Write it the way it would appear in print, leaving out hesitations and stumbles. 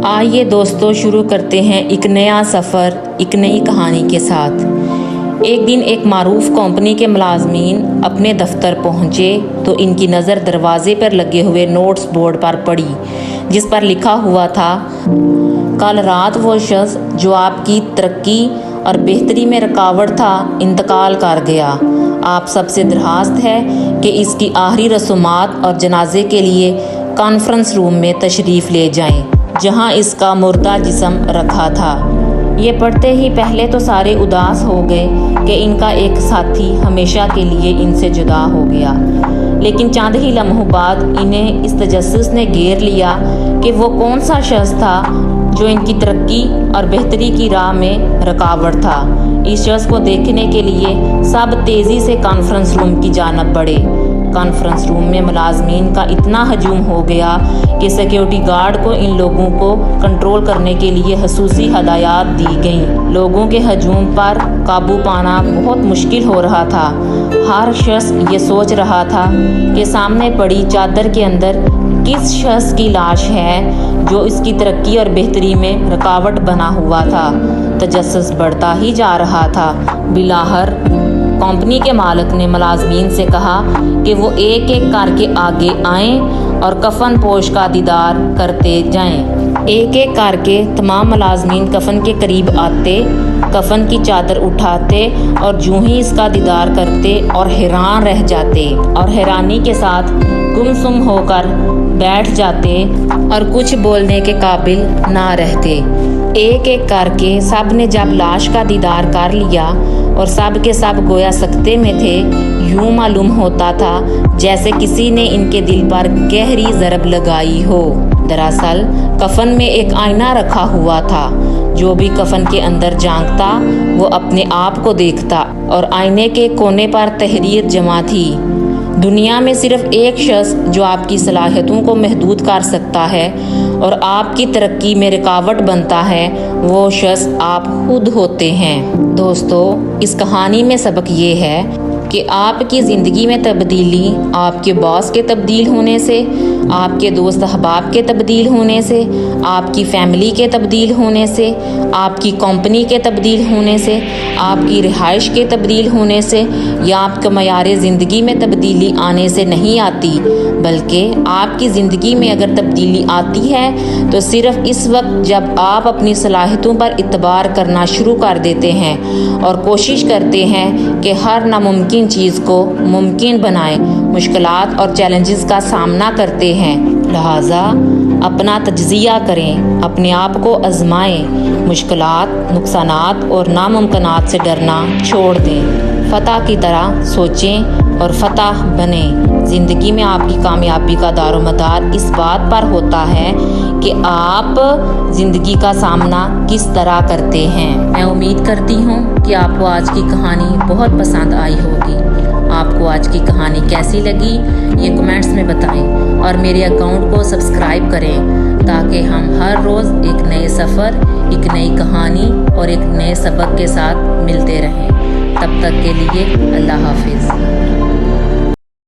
آئیے دوستو شروع کرتے ہیں ایک نیا سفر ایک نئی کہانی کے ساتھ۔ ایک دن ایک معروف کمپنی کے ملازمین اپنے دفتر پہنچے تو ان کی نظر دروازے پر لگے ہوئے نوٹس بورڈ پر پڑی، جس پر لکھا ہوا تھا، کل رات وہ شخص جو آپ کی ترقی اور بہتری میں رکاوٹ تھا انتقال کر گیا۔ آپ سب سے درخواست ہے کہ اس کی آخری رسومات اور جنازے کے لیے کانفرنس روم میں تشریف لے جائیں، جہاں اس کا مردہ جسم رکھا تھا۔ یہ پڑھتے ہی پہلے تو سارے اداس ہو گئے کہ ان کا ایک ساتھی ہمیشہ کے لیے ان سے جدا ہو گیا، لیکن چند ہی لمحوں بعد انہیں اس تجسس نے گھیر لیا کہ وہ کون سا شخص تھا جو ان کی ترقی اور بہتری کی راہ میں رکاوٹ تھا۔ اس شخص کو دیکھنے کے لیے سب تیزی سے کانفرنس روم کی جانب بڑھے۔ کانفرنس روم میں ملازمین کا اتنا ہجوم ہو گیا کہ سیکیورٹی گارڈ کو ان لوگوں کو کنٹرول کرنے کے لیے خصوصی ہدایات دی گئیں۔ لوگوں کے ہجوم پر قابو پانا بہت مشکل ہو رہا تھا۔ ہر شخص یہ سوچ رہا تھا کہ سامنے پڑی چادر کے اندر کس شخص کی لاش ہے جو اس کی ترقی اور بہتری میں رکاوٹ بنا ہوا تھا۔ تجسس بڑھتا ہی جا رہا تھا۔ بالآخر کمپنی کے مالک نے ملازمین سے کہا کہ وہ ایک ایک کر کے آگے آئیں اور کفن پوش کا دیدار کرتے جائیں۔ ایک ایک کر کے تمام ملازمین کفن کے قریب آتے، کفن کی چادر اٹھاتے اور جوں ہی اس کا دیدار کرتے اور حیران رہ جاتے اور حیرانی کے ساتھ گمسم ہو کر بیٹھ جاتے اور کچھ بولنے کے قابل نہ رہتے۔ ایک ایک کر کے سب نے جب لاش کا دیدار کر لیا اور سب کے سب گویا سکتے میں تھے، یوں معلوم ہوتا تھا جیسے کسی نے ان کے دل پر گہری ضرب لگائی ہو۔ دراصل کفن میں ایک آئینہ رکھا ہوا تھا۔ جو بھی کفن کے اندر جھانکتا وہ اپنے آپ کو دیکھتا اور آئینے کے کونے پر تحریر جمع تھی، دنیا میں صرف ایک شخص جو آپ کی صلاحیتوں کو محدود کر سکتا ہے اور آپ کی ترقی میں رکاوٹ بنتا ہے، وہ شخص آپ خود ہوتے ہیں۔ دوستو، اس کہانی میں سبق یہ ہے کہ آپ کی زندگی میں تبدیلی آپ کے باس کے تبدیل ہونے سے، آپ کے دوست احباب کے تبدیل ہونے سے، آپ کی فیملی کے تبدیل ہونے سے، آپ کی کمپنی کے تبدیل ہونے سے، آپ کی رہائش کے تبدیل ہونے سے یا آپ کے معیار زندگی میں تبدیلی آنے سے نہیں آتی، بلکہ آپ کی زندگی میں اگر تبدیلی آتی ہے تو صرف اس وقت جب آپ اپنی صلاحیتوں پر اعتبار کرنا شروع کر دیتے ہیں اور کوشش کرتے ہیں کہ ہر ناممکن چیز کو ممکن بنائیں، مشکلات اور چیلنجز کا سامنا کرتے ہیں۔ لہٰذا اپنا تجزیہ کریں، اپنے آپ کو آزمائیں، مشکلات، نقصانات اور ناممکنات سے ڈرنا چھوڑ دیں، فتح کی طرح سوچیں اور فتح بنیں۔ زندگی میں آپ کی کامیابی کا دار و مدار اس بات پر ہوتا ہے کہ آپ زندگی کا سامنا کس طرح کرتے ہیں۔ میں امید کرتی ہوں کہ آپ کو آج کی کہانی بہت پسند آئی ہوگی۔ آپ کو آج کی کہانی کیسی لگی یہ کمنٹس میں بتائیں اور میرے اکاؤنٹ کو سبسکرائب کریں تاکہ ہم ہر روز ایک نئے سفر، ایک نئی کہانی اور ایک نئے سبق کے ساتھ ملتے رہیں۔ تب تک کے لیے اللہ حافظ۔